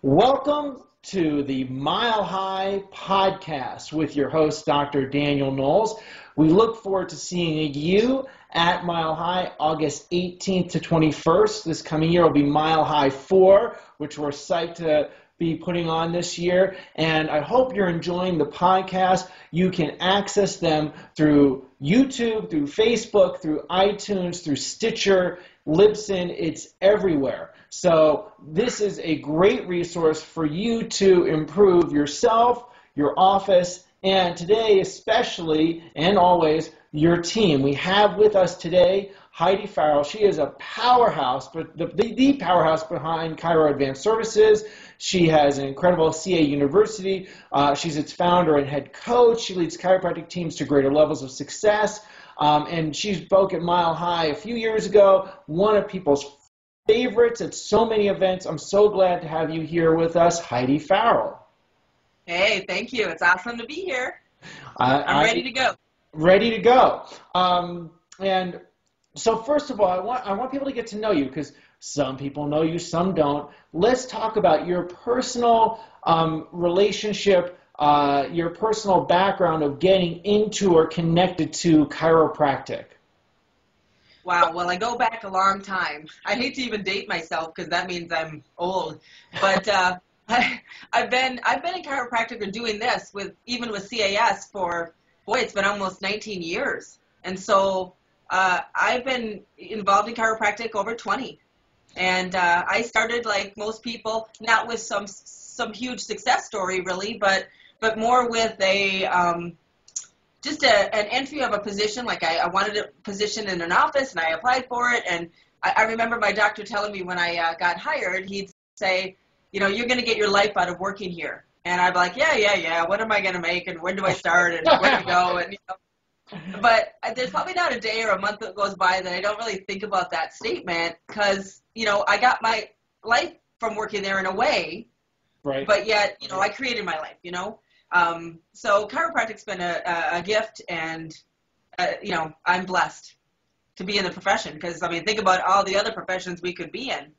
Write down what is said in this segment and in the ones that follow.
Welcome to the Mile High podcast with your host, Dr. Daniel Knowles. We look forward to seeing you at Mile High August 18th to 21st. This coming year will be Mile High 4, which we're psyched to be putting on this year. And I hope you're enjoying the podcast. You can access them through YouTube, through Facebook, through iTunes, through Stitcher, Libsyn. It's everywhere. So this is a great resource for you to improve yourself, your office, and today especially and always your team. We have with us today Heidi Farrell. She is a powerhouse, but the powerhouse behind Chiro Advanced Services. She has an incredible CA University. She's its founder and head coach. She leads chiropractic teams to greater levels of success. And she spoke at Mile High a few years ago, one of people's favorites at so many events. I'm so glad to have you here with us, Heidi Farrell. Hey, thank you. It's awesome to be here. I'm ready to go. Ready to go. And so first of all, I want people to get to know you because some people know you, some don't. Let's talk about your personal relationship, your personal background of getting into or connected to chiropractic. Wow, well, I go back a long time. I hate to even date myself because that means I'm old. But I've been in chiropractic or doing this even with CAS for, boy, it's been almost 19 years. And so I've been involved in chiropractic over 20. And I started like most people, not with some huge success story really, but more with just an entry of a position. Like I wanted a position in an office and I applied for it. And I remember my doctor telling me when I got hired, he'd say, you know, you're going to get your life out of working here. And I'd be like, yeah. What am I going to make? And when do I start? And where to go? And, you know, but there's probably not a day or a month that goes by that I don't really think about that statement because, you know, I got my life from working there in a way, right? But yet, you know, I created my life, you know. So chiropractic's been a gift, and you know, I'm blessed to be in the profession because I mean, think about all the other professions we could be in.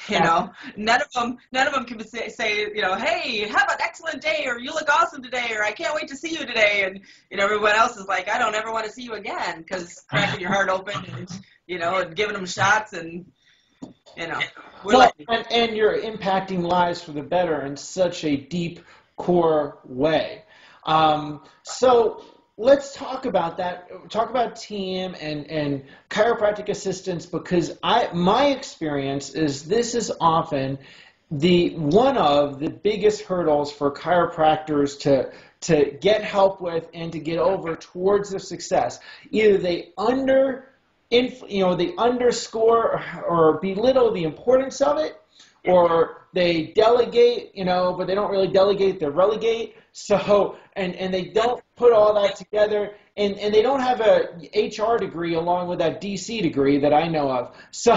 You know, none of them can say, you know, hey, have an excellent day, or you look awesome today, or I can't wait to see you today, and you know, everyone else is like, I don't ever want to see you again because cracking your heart open and you know, and giving them shots and you know, we're lucky. And you're impacting lives for the better in such a deep core way. So let's talk about that. Talk about team and chiropractic assistance because my experience is this is often one of the biggest hurdles for chiropractors to get help with and to get over towards their success. Either they they underscore or belittle the importance of it, or they delegate, you know, but they don't really delegate, they relegate. So, and they don't put all that together, and they don't have a HR degree along with that DC degree that I know of. So,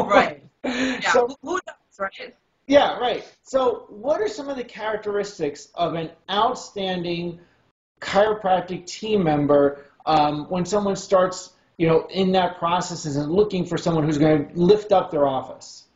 right. Yeah, so, who knows, right? Yeah, right. So what are some of the characteristics of an outstanding chiropractic team member when someone starts, you know, in that process and looking for someone who's going to lift up their office?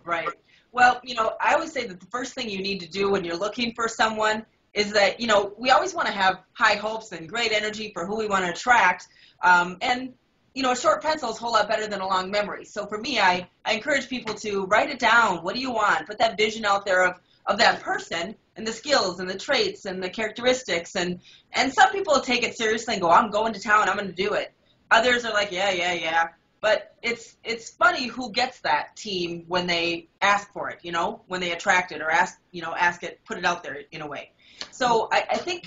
Right. Well, you know, I always say that the first thing you need to do when you're looking for someone is that, you know, we always want to have high hopes and great energy for who we want to attract. And, you know, a short pencil is a whole lot better than a long memory. So for me, I encourage people to write it down. What do you want? Put that vision out there of that person and the skills and the traits and the characteristics. And some people take it seriously and go, I'm going to town, I'm going to do it. Others are like, yeah. But it's funny who gets that team when they ask for it, you know, when they attract it or ask it, put it out there in a way. So I think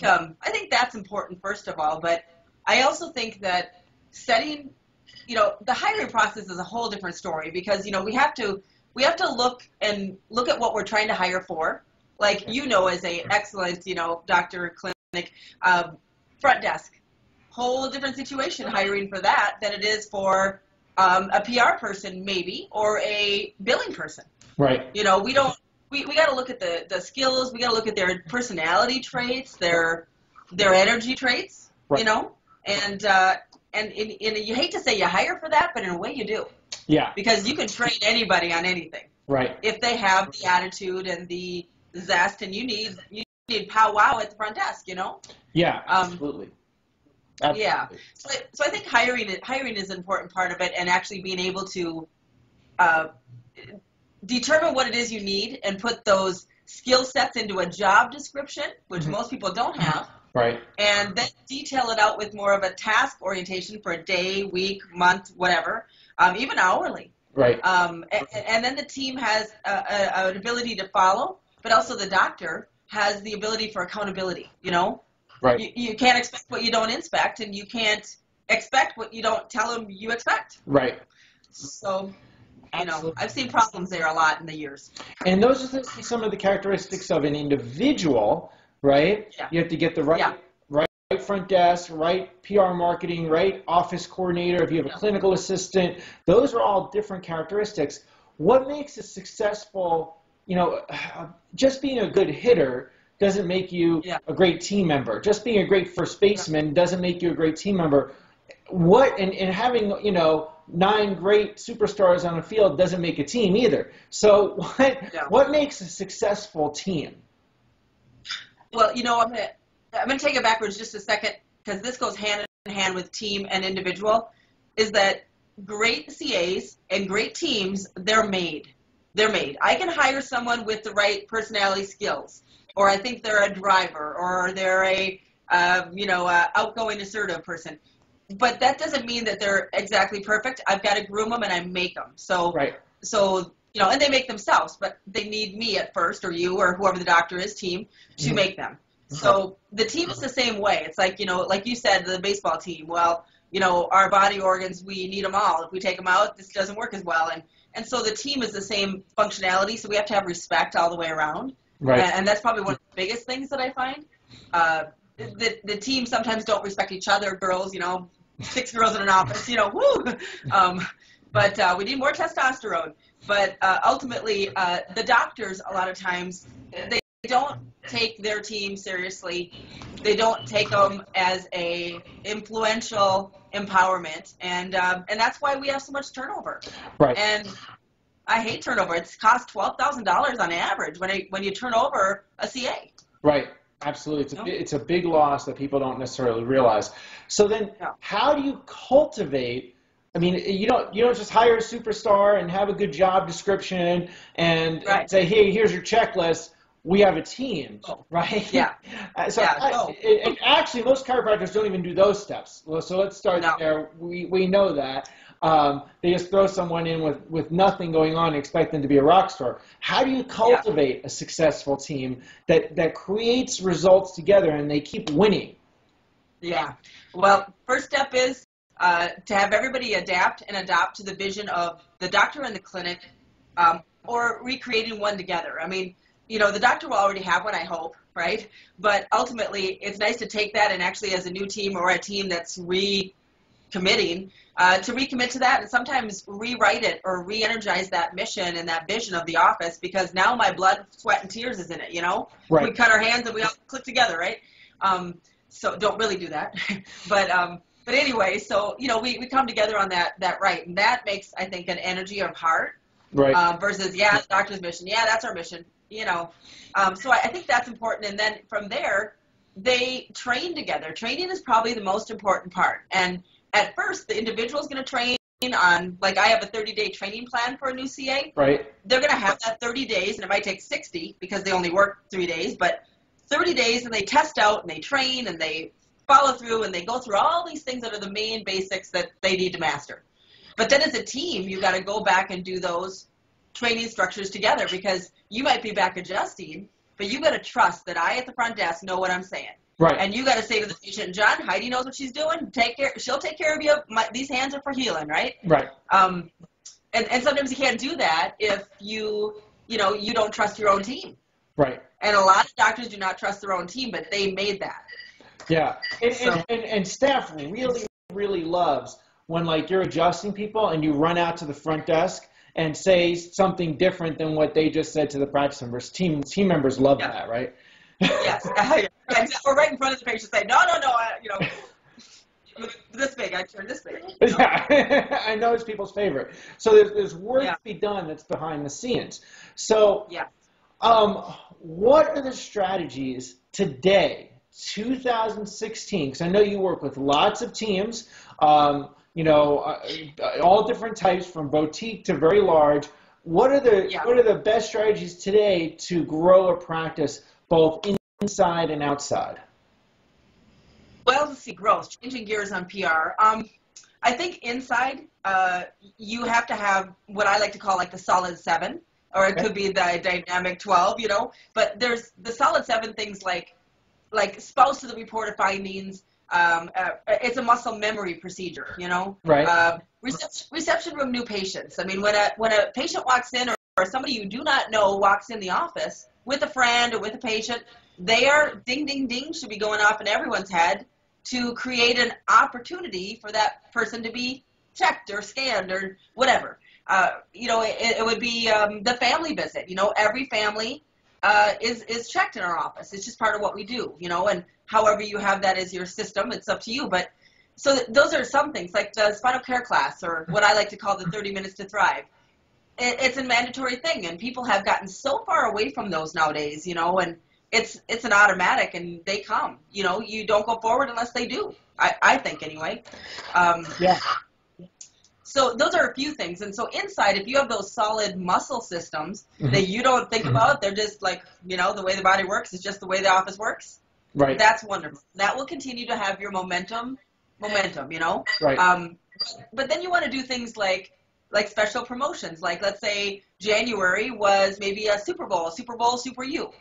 that's important first of all. But I also think that setting, you know, the hiring process is a whole different story because, you know, we have to look at what we're trying to hire for. Like, you know, as a excellent, you know, doctor, clinic, front desk, whole different situation hiring for that than it is for a PR person maybe, or a billing person. Right. You know, we got to look at the skills. We got to look at their personality traits, their energy traits, right. You know, and you hate to say you hire for that, but in a way you do. Yeah. Because you can train anybody on anything. Right. if they have the attitude and the zest, and you need powwow at the front desk, you know? Yeah, absolutely. Yeah. Absolutely. So I think hiring is an important part of it, and actually being able to uh, determine what it is you need and put those skill sets into a job description, which most people don't have. Right. And then detail it out with more of a task orientation for a day, week, month, whatever, even hourly. Right. And then the team has an ability to follow, but also the doctor has the ability for accountability, you know? Right. You can't expect what you don't inspect, and you can't expect what you don't tell them you expect. Right. So, Absolutely. I've seen problems there a lot in the years. And those are some of the characteristics of an individual, right? Yeah. You have to get the right front desk, right PR marketing, right office coordinator, if you have a clinical assistant. Those are all different characteristics. What makes a successful, just being a good hitter doesn't make you a great team member. Just being a great first baseman doesn't make you a great team member. And having, 9 great superstars on a field doesn't make a team either. So what makes a successful team? Well, I'm gonna take it backwards just a second, because this goes hand in hand with team and individual. Is that great CAs and great teams? They're made. I can hire someone with the right personality skills, or I think they're a driver, or they're a outgoing, assertive person. But that doesn't mean that they're exactly perfect. I've got to groom them, and I make them. So and they make themselves, but they need me at first, or you, or whoever the doctor is, team, to make them. So the team is the same way. It's like, like you said, the baseball team. Well, our body organs, we need them all. If we take them out, this doesn't work as well. And so the team is the same functionality, so we have to have respect all the way around. Right. And that's probably one of the biggest things that I find. The team sometimes don't respect each other, girls, 6 girls in an office, woo! But we need more testosterone. But ultimately, the doctors, a lot of times, they don't take their team seriously. They don't take them as a influential empowerment, and that's why we have so much turnover. Right. And I hate turnover. It's cost $12,000 on average when you turn over a CA. Right. Absolutely. It's a big loss that people don't necessarily realize. So then how do you cultivate? I mean, you don't just hire a superstar and have a good job description and say, hey, here's your checklist. We have a team, right? Yeah. And actually, most chiropractors don't even do those steps. So let's start there. We know that. They just throw someone in with nothing going on and expect them to be a rock star. How do you cultivate a successful team that creates results together and they keep winning? Yeah. Well, first step is to have everybody adapt and adopt to the vision of the doctor and the clinic, or recreating one together. I mean, the doctor will already have one, I hope, right? But ultimately, it's nice to take that and actually, as a new team or a team that's recommitting, to recommit to that and sometimes rewrite it or re-energize that mission and that vision of the office, because now my blood, sweat, and tears is in it, Right. We cut our hands and we all click together, right? So don't really do that. But anyway, so, we come together on that right. And that makes, I think, an energy of heart. Right. Versus, the doctor's mission. Yeah, that's our mission. So I think that's important. And then from there, they train together. Training is probably the most important part. And at first, the individual is going to train on, like, I have a 30-day training plan for a new CA. Right. They're going to have that 30 days, and it might take 60 because they only work 3 days, but 30 days, and they test out, and they train, and they follow through, and they go through all these things that are the main basics that they need to master. But then as a team, you got to go back and do those training structures together, because you might be back adjusting, but you got to trust that I at the front desk know what I'm saying. Right. And you got to say to the patient, John, Heidi knows what she's doing. She'll take care of you. These hands are for healing, right? Right. And sometimes you can't do that if you don't trust your own team. Right. And a lot of doctors do not trust their own team, but they made that. Yeah. And staff really, really loves when, like, you're adjusting people and you run out to the front desk and say something different than what they just said to the practice members. Team members love that, right? Yes. Or right in front of the patient, say, no. this big. I turned this big. Yeah, I know it's people's favorite. So there's work to be done that's behind the scenes. So, Yeah. what are the strategies today, 2016? Because I know you work with lots of teams, all different types from boutique to very large. What are the best strategies today to grow a practice both inside and outside? Well, let's see, growth, changing gears on PR. I think inside, you have to have what I like to call like the solid 7, or it Okay. could be the dynamic 12, but there's the solid 7 things like spouse to the report of findings. It's a muscle memory procedure, Right. Reception room new patients. I mean, when a patient walks in, or somebody you do not know walks in the office with a friend or with a patient, they are ding, ding, ding should be going off in everyone's head to create an opportunity for that person to be checked or scanned or whatever. It would be the family visit. Every family is checked in our office. It's just part of what we do, and however you have that as your system, it's up to you. But so those are some things, like the spinal care class, or what I like to call the 30 minutes to thrive. It's a mandatory thing, and people have gotten so far away from those nowadays, and it's an automatic, and they come. You don't go forward unless they do. I think anyway. Yeah. So those are a few things. And so inside, if you have those solid muscle systems Mhm. that you don't think about, they're just like, the way the body works is just the way the office works. Right. That's wonderful. That will continue to have your momentum. Right. But then you want to do things like special promotions. Like, let's say January was maybe a Super Bowl, Super You,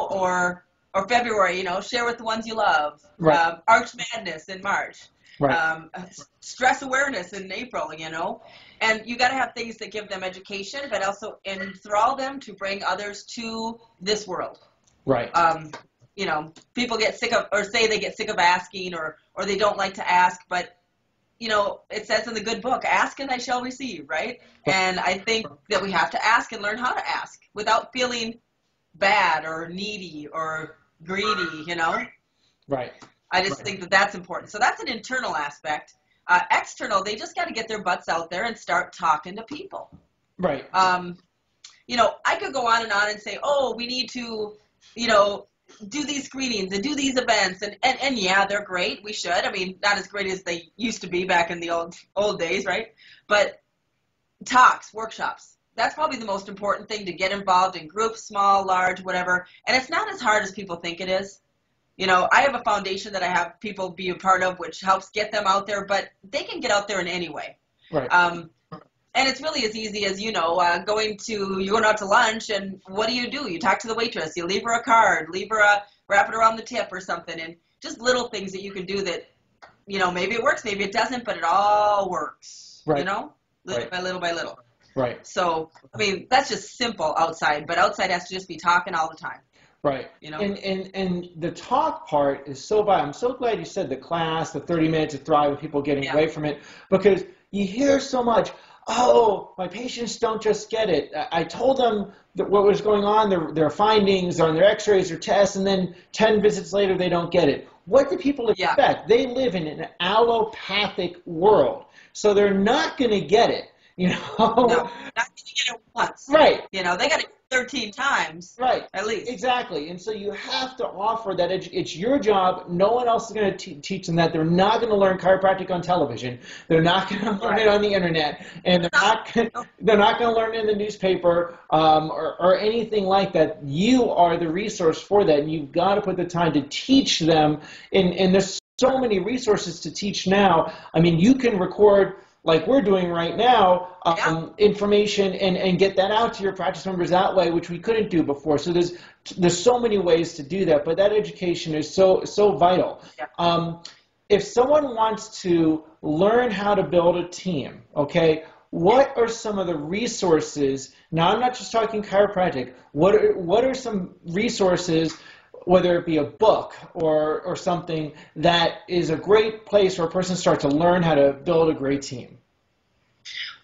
or February, share with the ones you love. Right. Arch Madness in March. Right. Stress awareness in April, and you got to have things that give them education, but also enthrall them to bring others to this world. Right. People get sick of, or say they get sick of asking, or they don't like to ask, but it says in the good book, ask and I shall receive, right? And I think that we have to ask and learn how to ask without feeling bad or needy or greedy, Right. I just think that that's important. So that's an internal aspect. External, they just got to get their butts out there and start talking to people. Right. I could go on and say, oh, we need to, do these screenings and do these events. And yeah, they're great. We should. I mean, not as great as they used to be back in the old days, right? But talks, workshops, that's probably the most important thing, to get involved in groups, small, large, whatever. And it's not as hard as people think it is. I have a foundation that I have people be a part of, which helps get them out there, but they can get out there in any way. Right. And it's really as easy as, you're going out to lunch, and what do? You talk to the waitress, you leave her a card, wrap it around the tip or something, and just little things that you can do that, maybe it works, maybe it doesn't, but it all works, Right. little by little by little. Right. So, I mean, that's just simple outside, but outside has to just be talking all the time. Right. And the talk part is so vital. I'm so glad you said the class, the 30 minutes to thrive, and people getting away from it, because you hear so much, oh, my patients don't just get it. I told them that what was going on, their findings on their x-rays or tests, and then 10 visits later they don't get it. What do people expect? Yeah. They live in an allopathic world, so they're not going to get it. No, not going to get it once. Right. They got it 13 times. Right. At least. Exactly. And so you have to offer that. It's your job. No one else is going to teach them that. They're not going to learn chiropractic on television. They're not going to learn it on the internet. And they're not going to learn it in the newspaper or anything like that. You are the resource for that. And you've got to put the time to teach them. And there's so many resources to teach now. I mean, you can record, like we're doing right now, information and get that out to your practice members that way, which we couldn't do before. So there's so many ways to do that, but that education is so vital. Yeah. If someone wants to learn how to build a team, okay, what are some of the resources? Now, I'm not just talking chiropractic. What are some resources, whether it be a book or something, that is a great place for a person to start to learn how to build a great team?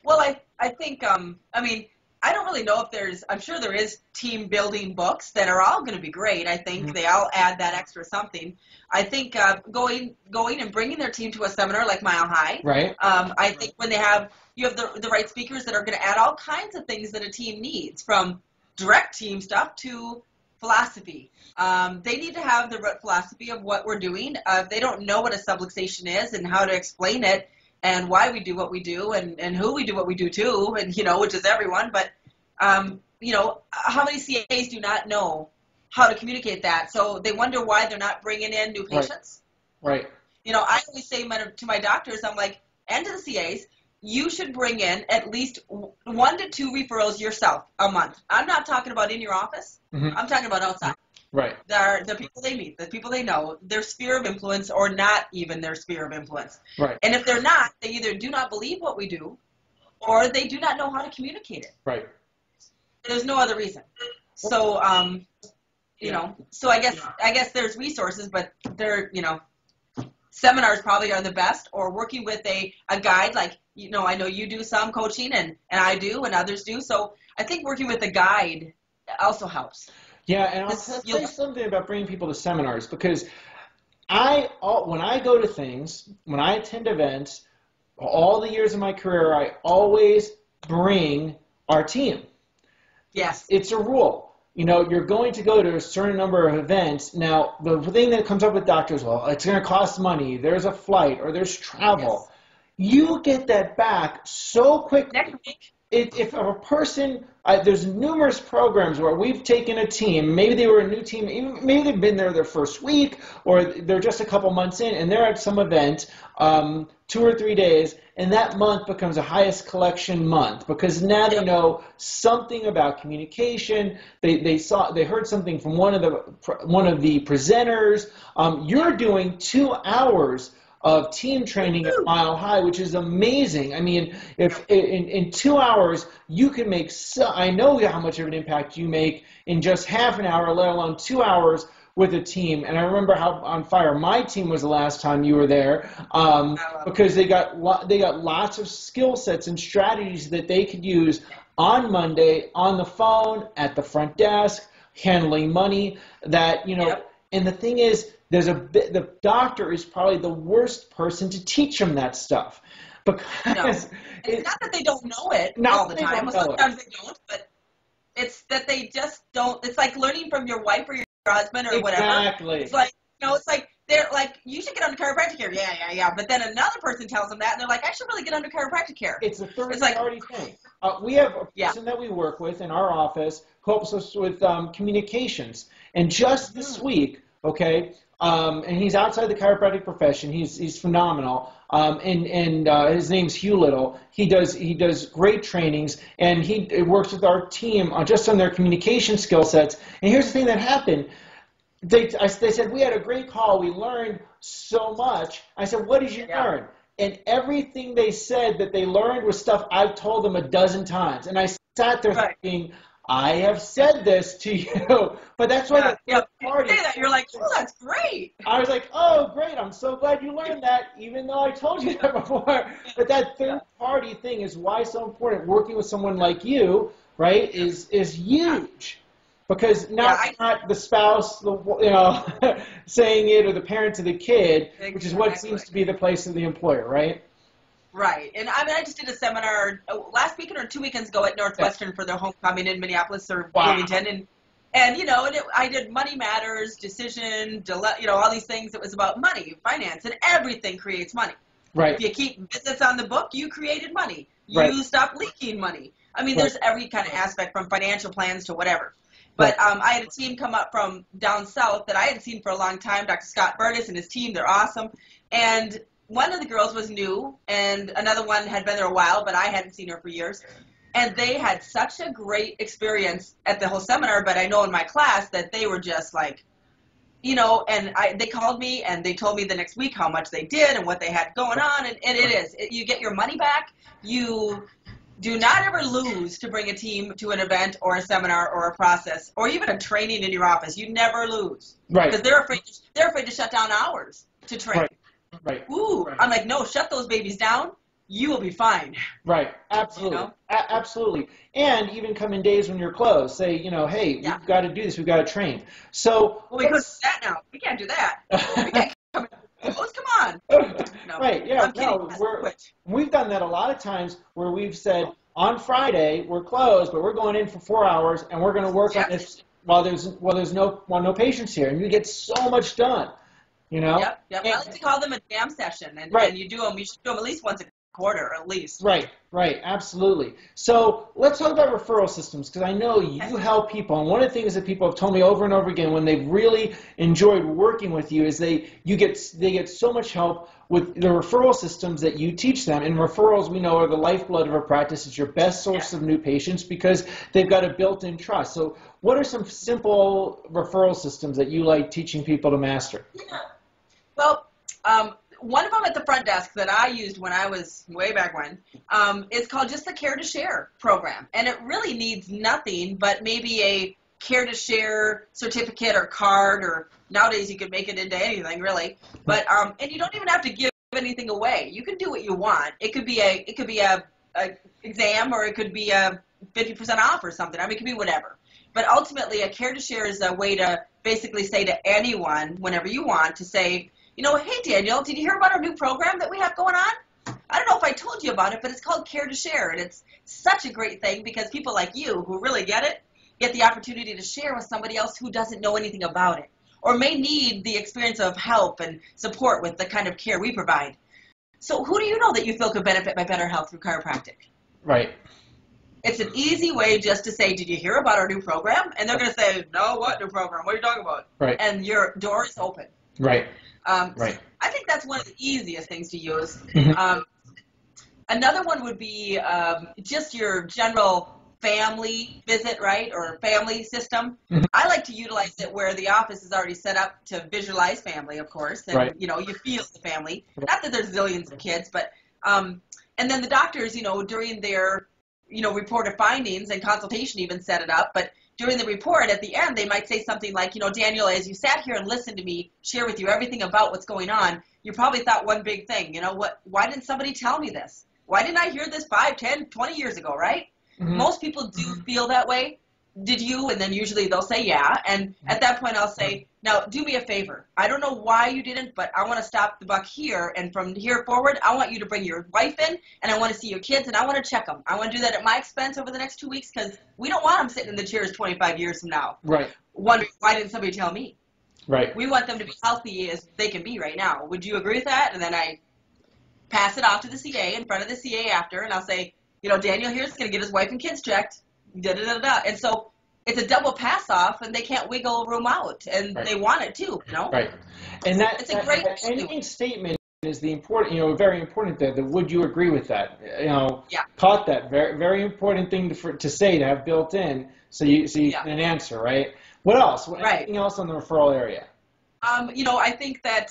Well, I think, I don't really know if there's, I'm sure there is team building books that are all going to be great. I think they all add that extra something. I think going and bringing their team to a seminar like Mile High. Right. I think when you have the right speakers that are going to add all kinds of things that a team needs, from direct team stuff to philosophy. They need to have the right philosophy of what we're doing. They don't know what a subluxation is and how to explain it, and why we do what we do, and who we do what we do to, and, which is everyone. But, how many CAs do not know how to communicate that? So they wonder why they're not bringing in new patients. Right. I always say to my doctors, I'm like, and to the CAs, you should bring in at least 1 to 2 referrals yourself a month. I'm not talking about in your office. I'm talking about outside. Right. The people they meet, the people they know, their sphere of influence, or not even their sphere of influence. Right. And if they're not, they either do not believe what we do, or they do not know how to communicate it. Right. There's no other reason. So, so I guess there's resources, but they're, seminars probably are the best, or working with a guide. Like, I know you do some coaching, and I do, and others do. So I think working with a guide also helps. Yeah, and I'll tell you something about bringing people to seminars, because when I go to things, when I attend events, all the years of my career, I always bring our team. Yes. It's a rule. You're going to go to a certain number of events. Now, the thing that comes up with doctors, well, it's going to cost money. There's a flight, or there's travel. Yes. You get that back so quickly. Next week. If a person, there's numerous programs where we've taken a team, maybe they were a new team, maybe they've been there their first week, or they're just a couple months in, and they're at some event 2 or 3 days, and that month becomes a highest collection month, because now they know something about communication. They heard something from one of the presenters. You're doing 2 hours of team training at Mile High, which is amazing. I mean, if in 2 hours you can make, I know how much of an impact you make in just half an hour, let alone 2 hours with a team. And I remember how on fire my team was the last time you were there, because they got lots of skill sets and strategies that they could use on Monday, on the phone, at the front desk, handling money. That and the thing is, the doctor is probably the worst person to teach them that stuff, because it's not that they don't know it all the time. Sometimes they don't, but it's that they just don't. It's like learning from your wife or your husband or whatever. Exactly. It's like, it's like they're like, you should get under chiropractic care. Yeah. But then another person tells them that, and they're like, I should really get under chiropractic care. It's a third-party thing. We have a person that we work with in our office who helps us with communications, and just this week, and he's outside the chiropractic profession. He's phenomenal. And his name's Hugh Little. He does great trainings, and he works with our team just on their communication skill sets. And here's the thing that happened. They said, we had a great call. We learned so much. I said, what did you learn? And everything they said that they learned was stuff I've told them a dozen times. And I sat there thinking, I have said this to you, but that's why the party. You say that, you're like, oh, that's great. I was like, oh, great, I'm so glad you learned that, even though I told you that before. But that third-party thing is why it's so important. Working with someone like you, right, is huge. Because now it's not the spouse, saying it, or the parent to the kid, which is what seems to be the place of the employer, right? Right. And I just did a seminar last weekend or 2 weekends ago at Northwestern for their homecoming in Minneapolis or Bloomington. And I did Money Matters, Decision, all these things. It was about money, finance, and everything creates money. Right. If you keep business on the book, you created money. You stop leaking money. I mean, there's every kind of aspect, from financial plans to whatever. But I had a team come up from down south that I hadn't seen for a long time, Dr. Scott Burtis and his team. They're awesome. And one of the girls was new, and another one had been there a while, but I hadn't seen her for years. And they had such a great experience at the whole seminar, but I know in my class that they were just like, and they called me, and they told me the next week how much they did and what they had going on. And it is. You get your money back. You do not ever lose to bring a team to an event or a seminar or a process or even a training in your office. You never lose. Right. Because they're afraid to shut down hours to train. Right. Ooh, I'm like, no, shut those babies down. you will be fine. Right. Absolutely. You know? Absolutely. And even come in days when you're closed, say, hey, Yeah. we've got to do this. We've got to train. So Well, we couldn't do that now. We can't do that. We can't come in close. Come on. No. Right. Yeah. I'm kidding. No, we've done that a lot of times where we've said on Friday we're closed, but we're going in for 4 hours and we're going to work on this while there's no patients here, and you get so much done. Yep. And, I like to call them a jam session, and you should do them at least once a quarter, at least. Right, absolutely. So let's talk about referral systems, because I know you help people, and one of the things that people have told me over and over again when they've really enjoyed working with you is they get so much help with the referral systems that you teach them. And referrals, we know, are the lifeblood of a practice. It's your best source of new patients because they've got a built-in trust. So what are some simple referral systems that you like teaching people to master? Yeah. Well, one of them at the front desk that I used when I was way back when is called just the Care to Share program. And it really needs nothing but maybe a Care to Share certificate or card, or nowadays you can make it into anything really. But and you don't even have to give anything away. You can do what you want. It could be a exam, or it could be a 50% off or something. I mean, it could be whatever. But ultimately, a Care to Share is a way to basically say to anyone, whenever you want, to say, hey, Daniel, did you hear about our new program that we have going on? I don't know if I told you about it, but it's called Care to Share, and it's such a great thing because people like you who really get it get the opportunity to share with somebody else who doesn't know anything about it or may need the experience of help and support with the kind of care we provide. So who do you know that you feel could benefit by better health through chiropractic? Right. It's an easy way just to say, did you hear about our new program? And they're going to say, no, what new program? What are you talking about? Right. And your door is open. Right. Right. I think that's one of the easiest things to use. Another one would be just your general family visit, right, or family system. I like to utilize it where the office is already set up to visualize family, of course, and you feel the family. Not that there's zillions of kids, but and then the doctors, during their report of findings and consultation even set it up, but during the report, at the end, they might say something like, Daniel, as you sat here and listened to me share with you everything about what's going on, you probably thought one big thing, why didn't somebody tell me this? Why didn't I hear this 5, 10, 20 years ago, right? Most people do feel that way. Did you? And then usually they'll say, yeah. And at that point, I'll say, now, do me a favor. I don't know why you didn't, but I want to stop the buck here. And from here forward, I want you to bring your wife in, and I want to see your kids, and I want to check them. I want to do that at my expense over the next 2 weeks because we don't want them sitting in the chairs 25 years from now. Right. Wondering, why didn't somebody tell me? Right. We want them to be healthy as they can be right now. Would you agree with that? And then I pass it off to the CA in front of the CA after, and I'll say, Daniel here's going to get his wife and kids checked. Da-da-da-da. And so it's a double pass off, and they can't wiggle room out, and they want it too, Right. And it's a great ending statement is the important, very important there. Would you agree with that? Caught that very, very important thing to say, to have built in, so you can answer, right? What else? Anything else on the referral area? I think that,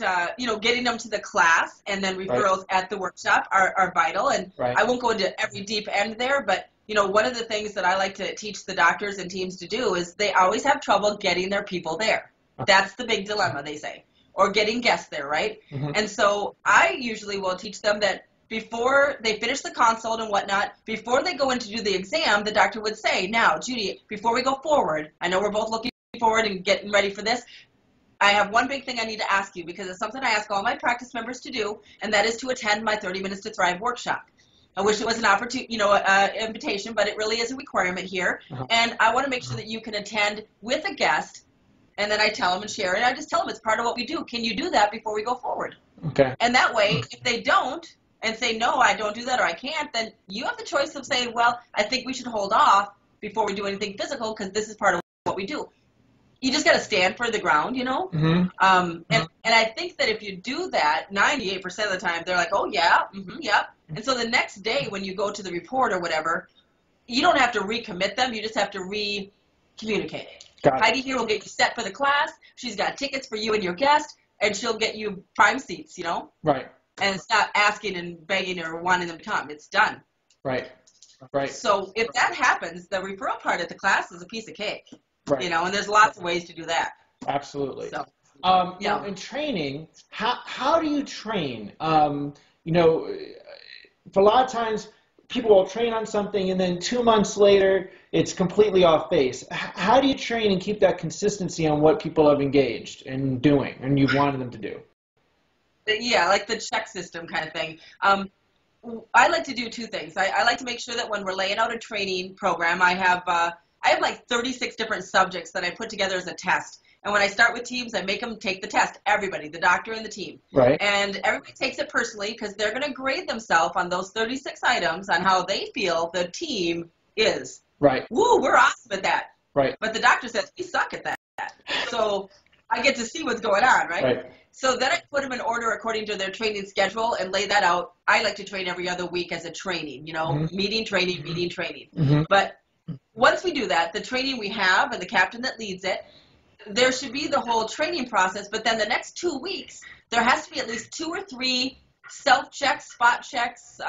getting them to the class and then referrals at the workshop are vital. And I won't go into every deep end there, but, one of the things that I like to teach the doctors and teams to do is they always have trouble getting their people there. That's the big dilemma, they say, or getting guests there, right? And so I usually will teach them that before they finish the consult and whatnot, before they go in to do the exam, the doctor would say, now, Judy, before we go forward, I know we're both looking forward and getting ready for this, I have one big thing I need to ask you, because it's something I ask all my practice members to do, and that is to attend my 30 Minutes to Thrive workshop. I wish it was an opportunity, invitation, but it really is a requirement here. And I want to make sure that you can attend with a guest, and then I tell them and share it. I just tell them it's part of what we do. Can you do that before we go forward? Okay. And that way, if they don't and say, no, I don't do that or I can't, then you have the choice of saying, well, I think we should hold off before we do anything physical because this is part of what we do. You just got to stand for the ground, And I think that if you do that, 98% of the time, they're like, oh, yeah, yeah. And so the next day when you go to the report or whatever, you don't have to recommit them. You just have to re-communicate. Heidi here will get you set for the class. She's got tickets for you and your guest, and she'll get you prime seats, Right. And it's not asking and begging or wanting them to come. It's done. Right. So if that happens, the referral part of the class is a piece of cake. Right. And there's lots of ways to do that. Absolutely. So, in training, how do you train? for a lot of times, people will train on something and then 2 months later, it's completely off base. How do you train and keep that consistency on what people have engaged in doing and you've wanted them to do? Yeah, like the check system kind of thing. I like to do two things. I like to make sure that when we're laying out a training program, I have like 36 different subjects that I put together as a test. And when I start with teams, I make them take the test, everybody, the doctor and the team. Right. And everybody takes it personally because they're going to grade themselves on those 36 items on how they feel the team is. Right. Woo, we're awesome at that. Right. But the doctor says, we suck at that. So I get to see what's going on, right? Right. So then I put them in order according to their training schedule and lay that out. I like to train every other week as a training, meeting, training, meeting, training. Mm-hmm. But once we do that, the training we have and the captain that leads it, there should be the whole training process, but then the next 2 weeks, there has to be at least 2 or 3 self-checks, spot checks,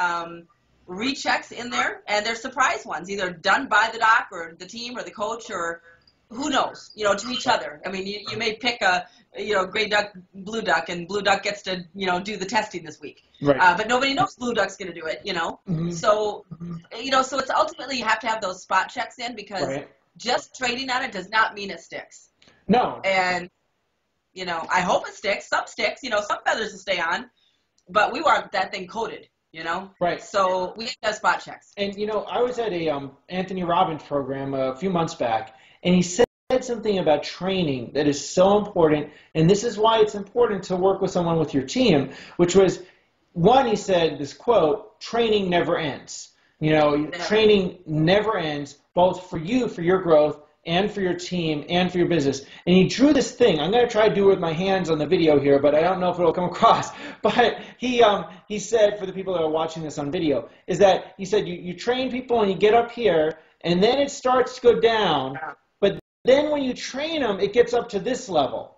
rechecks in there, and they're surprise ones, either done by the doc or the team or the coach or who knows, to each other. I mean, you may pick a, gray duck, blue duck, and blue duck gets to, do the testing this week. Right. But nobody knows blue duck's going to do it, Mm-hmm. So, so it's ultimately you have to have those spot checks in because just training on it does not mean it sticks. No. And, I hope it sticks. Some sticks, some feathers will stay on, but we want that thing coated, Right. So we have to have spot checks. And, I was at a Anthony Robbins program a few months back, and he said something about training that is so important, and this is why it's important to work with someone with your team, which was, one, he said this quote, training never ends. Training never ends, both for you, for your growth, and for your team, and for your business. And he drew this thing. I'm going to try to do it with my hands on the video here, but I don't know if it'll come across. But he said, for the people that are watching this on video, is that he said you train people and you get up here, and then it starts to go down. But then when you train them, it gets up to this level.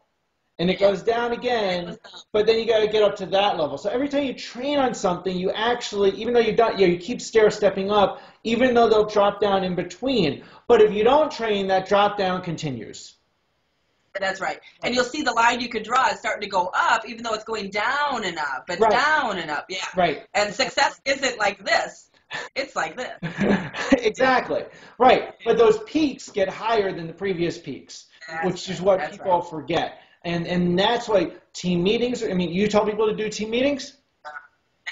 And it goes down again, but then you got to get up to that level. So every time you train on something, you actually, even though you keep stair-stepping up, even though they'll drop down in between. But if you don't train, that drop down continues. That's right. And you'll see the line you could draw is starting to go up, even though it's going down and up. It's down and up, yeah. Right. And success isn't like this. It's like this. Exactly. Right. But those peaks get higher than the previous peaks, which is what people forget. And that's why team meetings, you tell people to do team meetings?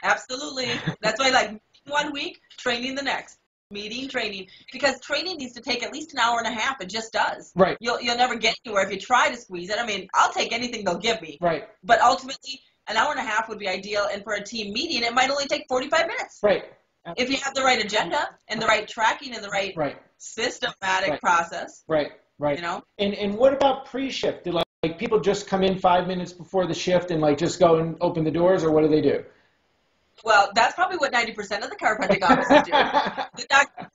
Absolutely. That's why, like, 1 week, training the next. Meeting, training. Because training needs to take at least an hour and a half. It just does. Right. You'll never get anywhere if you try to squeeze it. I'll take anything they'll give me. Right. But ultimately, an hour and a half would be ideal. And for a team meeting, it might only take 45 minutes. Right. If you have the right agenda and the right tracking and the right systematic process. Right. And what about pre-shift? Do like people just come in 5 minutes before the shift and just go and open the doors, or what do they do? Well, that's probably what 90% of the chiropractic offices do.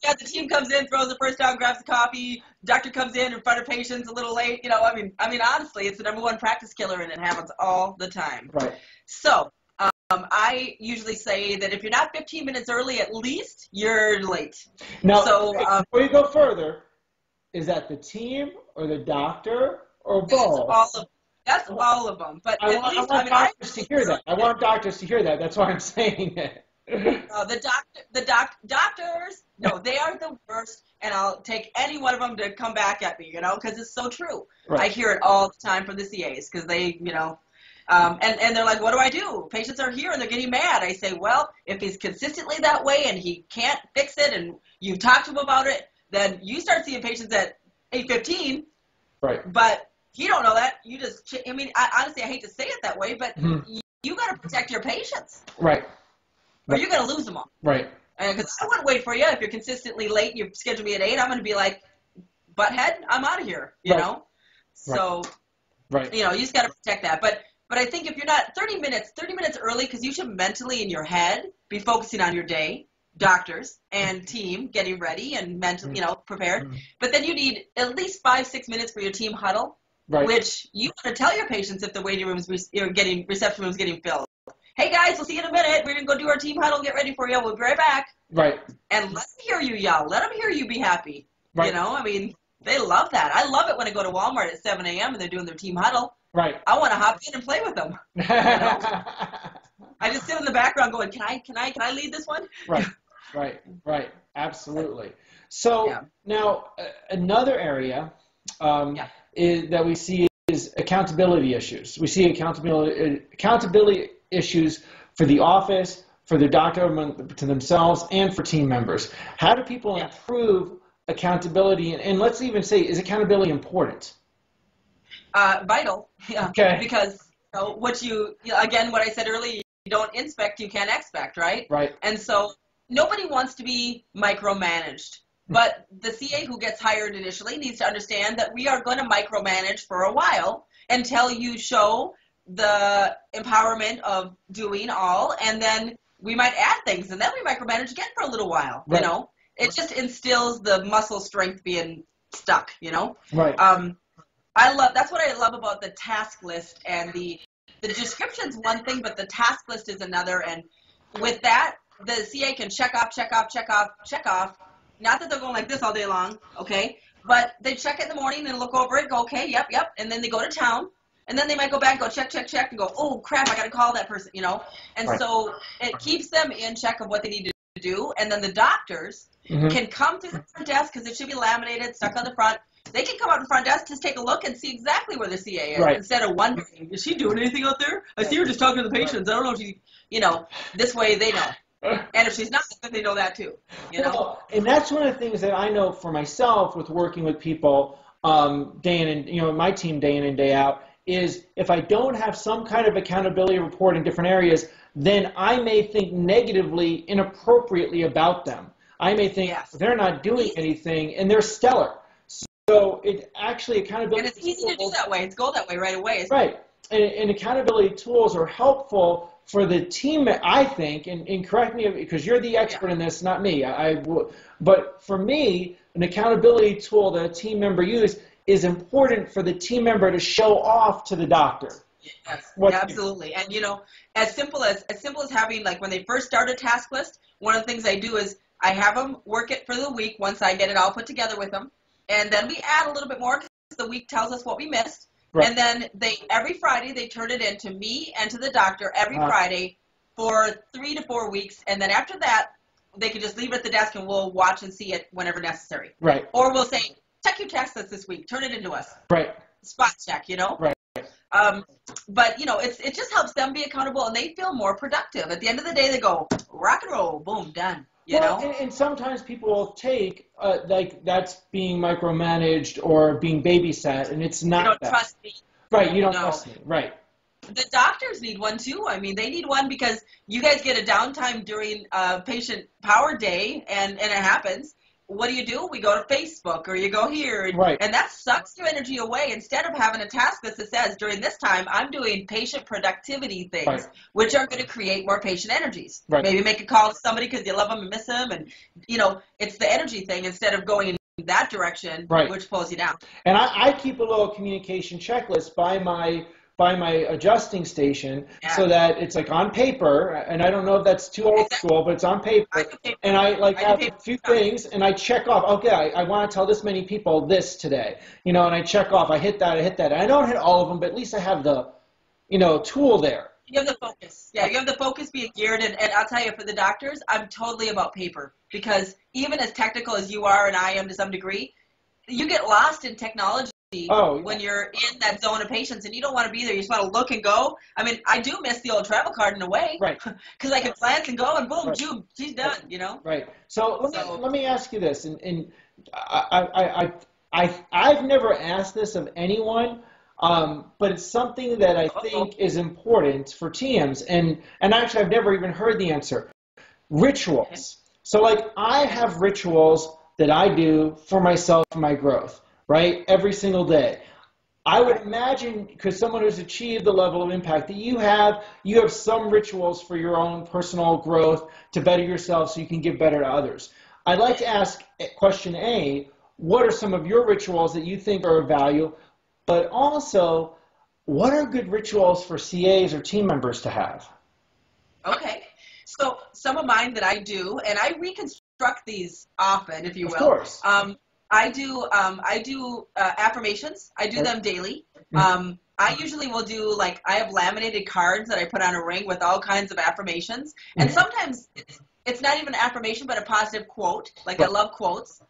The team comes in, throws the first down, grabs the coffee. Doctor comes in front of patients a little late. Honestly, it's the number one practice killer, and it happens all the time. Right. So I usually say that if you're not 15 minutes early, at least you're late. Now, before you go further, is that the team or the doctor or both? That's all of them. But I want doctors to hear that. I want doctors to hear that. That's why I'm saying it. Doctors, no, they are the worst, and I'll take any one of them to come back at me, because it's so true. Right. I hear it all the time from the CAs, because they, and they're like, what do I do? Patients are here, and they're getting mad. I say, well, if he's consistently that way, and he can't fix it, and you've talked to him about it, then you start seeing patients at 8:15. Right. But you don't know that. You just, honestly, I hate to say it that way, but you got to protect your patients. Right. Or you're going to lose them all. Right. Because I wouldn't wait for you. If you're consistently late and you schedule me at 8, I'm going to be like, butthead, I'm out of here, you know? So, you just got to protect that. But I think if you're not 30 minutes early, because you should mentally in your head be focusing on your day, doctors and team getting ready and mentally, prepared. But then you need at least 5-6 minutes for your team huddle. Right. Which you want to tell your patients if the waiting room's reception room's getting filled. Hey guys, we'll see you in a minute. We're gonna go do our team huddle, get ready for you. We'll be right back. Right. And let them hear you yell. Let them hear you be happy. Right. They love that. I love it when I go to Walmart at 7 a.m. and they're doing their team huddle. Right. I want to hop in and play with them. I just sit in the background going, can I lead this one? Right. Absolutely. So Yeah. now another area that we see is accountability issues. We see accountability issues for the office, for the doctor, to themselves, and for team members. How do people improve accountability? And let's even say, is accountability important? Vital. Yeah. Okay. Because what I said earlier, you don't inspect, you can't expect, right? Right. And so nobody wants to be micromanaged. But the CA who gets hired initially needs to understand that we are going to micromanage for a while until you show the empowerment of doing all, and then we might add things, and then we micromanage again for a little while. Right. It just instills the muscle strength being stuck. Right. That's what I love about the task list, and the description's one thing, but the task list is another. And with that, the CA can check off. Not that they're going like this all day long, okay? But they check it in the morning and look over it, go, okay, yep. And then they go to town. And then they might go back, go check, and go, oh, crap, I got to call that person, And so it keeps them in check of what they need to do. And then the doctors can come to the front desk, because it should be laminated, stuck on the front. They can come out in the front desk, just take a look and see exactly where the CA is, instead of wondering, is she doing anything out there? I see her just talking to the patients. I don't know if she, this way they know. And if she's not, then they know that too. Well, and that's one of the things that I know for myself with working with people day in and my team day in and day out, is if I don't have some kind of accountability report in different areas, then I may think negatively, inappropriately about them. I may think they're not doing anything, and they're stellar. So it actually accountability. And it's easy to do that way. It's go that way right away. Right. And accountability tools are helpful for the team, I think, and correct me because you're the expert in this, not me. But for me, an accountability tool that a team member uses is important for the team member to show off to the doctor. Yes, absolutely. And as simple as having, like, when they first start a task list, one of the things I do is I have them work it for the week once I get it all put together with them. And then we add a little bit more because the week tells us what we missed. Right. And then every Friday they turn it in to me and to the doctor every Friday for 3 to 4 weeks. And then after that, they can just leave it at the desk and we'll watch and see it whenever necessary. Right. Or we'll say, check your task list this week. Turn it into us. Right. Spot check, Right. But it just helps them be accountable, and they feel more productive. At the end of the day, they go, rock and roll, boom, done. And sometimes people will take like that's being micromanaged or being babysat, and it's not. You don't trust me. Right, you don't trust me. Right. The doctors need one too. I mean, they need one because you guys get a downtime during patient power day, and it happens. What do? We go to Facebook or you go here, and that sucks your energy away. Instead of having a task list that says, during this time, I'm doing patient productivity things, which are going to create more patient energies. Right. Maybe make a call to somebody because you love them and miss them, and it's the energy thing instead of going in that direction, which pulls you down. And I keep a little communication checklist by my adjusting station so that it's like on paper, and I don't know if that's too old school, but it's on paper, and I have a few things, and I check off, okay, I want to tell this many people this today, and I check off, I hit that, and I don't hit all of them, but at least I have the, tool there. You have the focus. Yeah, you have the focus being geared, and I'll tell you, for the doctors, I'm totally about paper, because even as technical as you are and I am to some degree, you get lost in technology. When you're in that zone of patients and you don't want to be there, you just want to look and go. I mean, I do miss the old travel card in a way, right? Because I can glance and go, and boom, she's done, Right. So let me ask you this, and I've never asked this of anyone, but it's something that I think is important for TMs, and actually I've never even heard the answer. Rituals. Okay. So I have rituals that I do for myself, for my growth. Right? Every single day. I would imagine, because someone who's achieved the level of impact that you have some rituals for your own personal growth to better yourself so you can give better to others. I'd like to ask question A, what are some of your rituals that you think are of value, but also, what are good rituals for CAs or team members to have? Okay. So some of mine that I do, and I reconstruct these often, if you will. Of course. I do affirmations. I do them daily. I usually will do, like, I have laminated cards that I put on a ring with all kinds of affirmations. And sometimes it's not even an affirmation, but a positive quote. Like, I love quotes.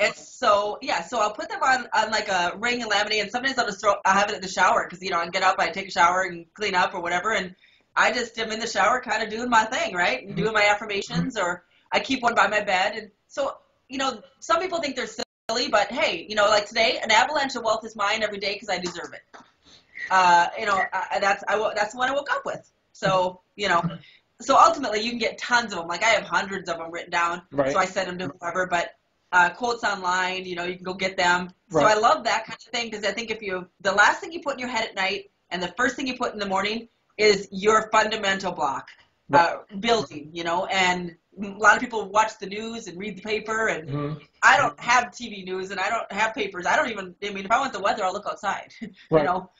And so, yeah, so I'll put them on like a ring and laminate, and sometimes I'll have it in the shower because, you know, I get up, I take a shower and clean up or whatever, and I just am in the shower kind of doing my thing, right? And doing my affirmations, or I keep one by my bed. And so, you know, some people think they're silly, but hey, you know, like today, an avalanche of wealth is mine every day because I deserve it. You know, that's the one I woke up with. So, you know, so ultimately you can get tons of them. Like I have hundreds of them written down, so I send them to whoever, but quotes online, you know, you can go get them. So I love that kind of thing because I think the last thing you put in your head at night and the first thing you put in the morning is your fundamental block building, you know, and a lot of people watch the news and read the paper, and I don't have TV news and I don't have papers. I mean, if I want the weather, I'll look outside, you know.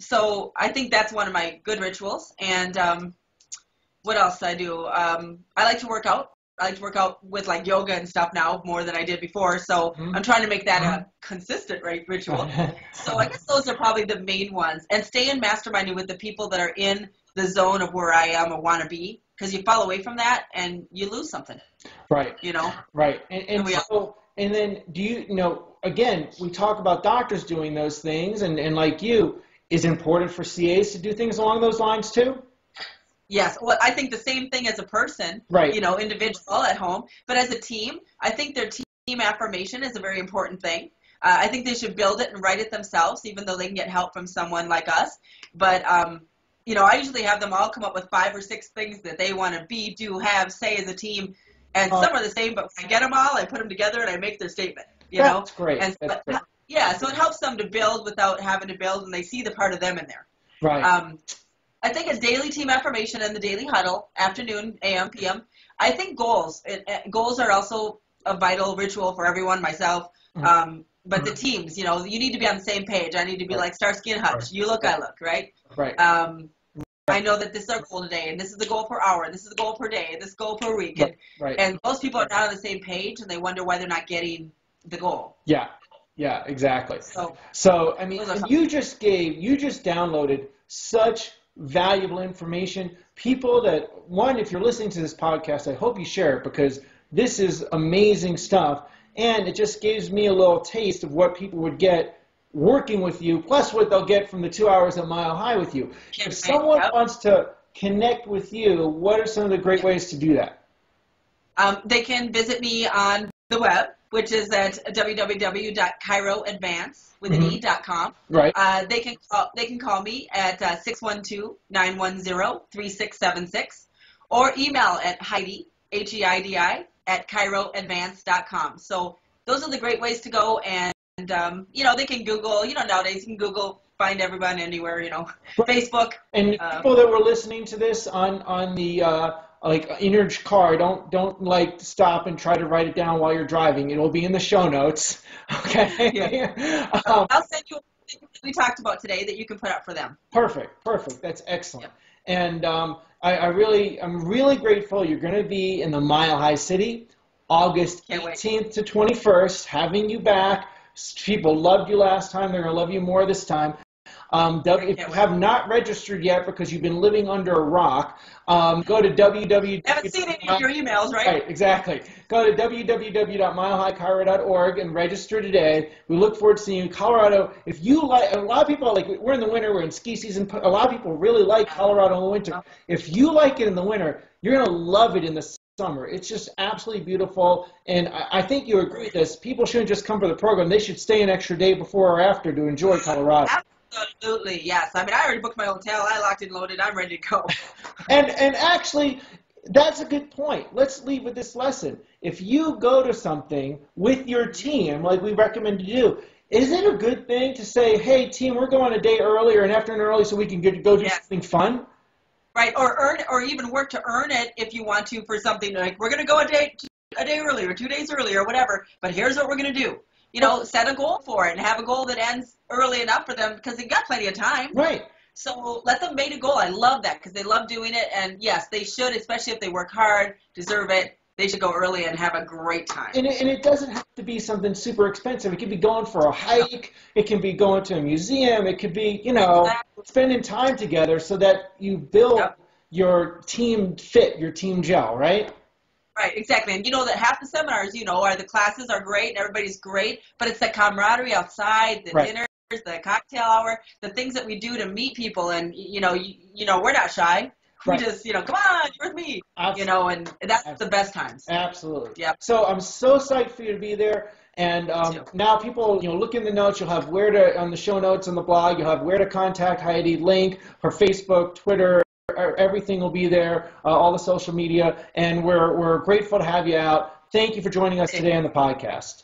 So I think that's one of my good rituals. And what else I do? I like to work out. I like to work out with like yoga and stuff now more than I did before. So I'm trying to make that a consistent ritual. So I guess those are probably the main ones. And stay in masterminding with the people that are in the zone of where I am or want to be, because you fall away from that and you lose something. Right. You know? Right. And then do you know, again, we talk about doctors doing those things, and like you, is it important for CAs to do things along those lines too? Yes. Well, I think the same thing as a person, you know, individual at home, but as a team, I think their team affirmation is a very important thing. I think they should build it and write it themselves, even though they can get help from someone like us. But, you know, I usually have them all come up with 5 or 6 things that they want to be, do, have, say as a team. And some are the same, but when I get them all, I put them together and I make their statement, you know? That's great. And, That's great. Yeah, so it helps them to build without having to build, and they see the part of them in there. Right. I think a daily team affirmation and the daily huddle, afternoon, AM, PM. I think goals. Goals are also a vital ritual for everyone, myself. But the teams, you know, you need to be on the same page. I need to be like Starsky and Hutch. You look, I look, right? Right. I know that this is our goal today, and this is the goal per hour, and this is the goal per day, and this is the goal per week. And most people are not on the same page, and they wonder why they're not getting the goal. Yeah. Yeah, exactly. So I mean, you just downloaded such valuable information. People that, one, if you're listening to this podcast, I hope you share it, because this is amazing stuff, and it just gives me a little taste of what people would get working with you, plus what they'll get from the 2 hours at Mile High with you. If someone wants to connect with you, what are some of the great ways to do that? They can visit me on the web, which is at www.chiroadvance.com. Right. They can call me at 612-910-3676, or email at Heidi, Heidi, at chiroadvance.com. So those are the great ways to go. And you know, they can Google, you know, nowadays you can Google, find everyone anywhere, you know, Facebook. And people that were listening to this on the like in your car, don't like stop and try to write it down while you're driving. It'll be in the show notes. Okay. Yeah. I'll send you what we talked about today that you can put up for them. Perfect. That's excellent. Yep. And I'm really grateful. You're going to be in the Mile High City, August 18th to 21st. Having you back. People loved you last time. They're going to love you more this time. If you have not registered yet because you've been living under a rock, go to www. I haven't seen any of your emails, right? Right, exactly. Go to www.milehighchiro.org and register today. We look forward to seeing you in Colorado. If you like, a lot of people, like, we're in the winter, we're in ski season. A lot of people really like Colorado in the winter. If you like it in the winter, you're going to love it in the summer. It's just absolutely beautiful, and I think you agree with this. People shouldn't just come for the program. They should stay an extra day before or after to enjoy Colorado. Absolutely, yes. I mean, I already booked my hotel. I locked and loaded. I'm ready to go. And actually, that's a good point. Let's leave with this lesson. If you go to something with your team, like we recommend to do, is it a good thing to say, hey, team, we're going a day early or an afternoon early so we can go do something fun? Right, or even work to earn it if you want to for something like, we're going to go a day early or 2 days early or whatever, but here's what we're going to do. You know, set a goal for it and have a goal that ends early enough for them because they've got plenty of time. Right. So let them make a goal. I love that because they love doing it. And yes, they should, especially if they work hard, deserve it. they should go early and have a great time. And it doesn't have to be something super expensive. It could be going for a hike. It can be going to a museum. It could be, spending time together so that you build your team fit, your team gel, right? Right, exactly. And you know that half the seminars, are the classes are great and everybody's great, but it's the camaraderie outside, the dinners, the cocktail hour, the things that we do to meet people. And, we're not shy. We just, come on, you're with me, Absolutely. and that's the best times. Absolutely. Yep. So I'm so psyched for you to be there. And now people, look in the notes. You'll have on the show notes on the blog, you'll have where to contact Heidi, link, her Facebook, Twitter, everything will be there, all the social media. And we're grateful to have you out. Thank you for joining us today on the podcast.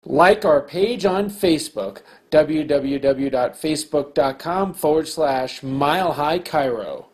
Like our page on Facebook, www.facebook.com/Mile High Chiro.